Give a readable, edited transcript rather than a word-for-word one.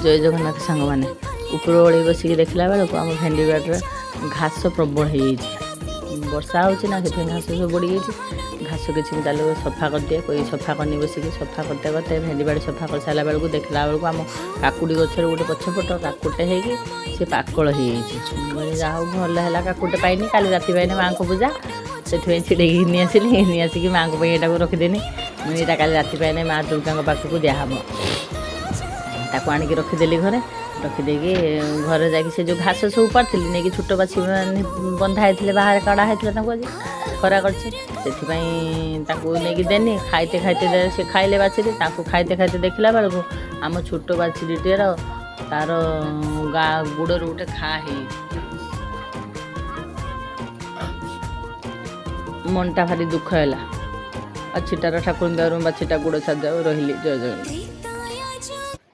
जय जगन्नाथ सांग मैंने ऊपर ओढ़ बसिक देखला बेलू आम भेंडी बाड़े घास प्रबल हो वर्षा होना से घास सब बढ़ी गई घास किसी चलो सफा कर दिए कोई सफा करनी बसिक सफा करते करते भेंडी बाड़ी सफा कर सारा बेलू देखला बेलू आम काकुड़ी गचर गोटे पछपट काकुटे होगी सी पाकल हो जहाँ भल है काकुटे पाइनि काली राति पाइने माँ को पूजा से छिड़े नहीं आसिली नहीं आसिक माँ को यहाँ रखिदेनी मुझे काली राति पाइने माँ दुर्गा पाखक दिहब ताको आनिक रखिदेली घरे रखिदे घर जा जो घास सब पाड़ी नहीं छोट बाछी बंधा होते बाहर काढ़ा होता आज खरा कर देनी खाइते खाइते से खाइले बाछी खाइते खाइते देखला बेलू आम छोट बाछीटीर तार गुड़ गोटे खा मनटा भारी दुख है अच्छी तार ठाकुर बाछीटा गुड़ छाड़ रही जय जगन्नाथ।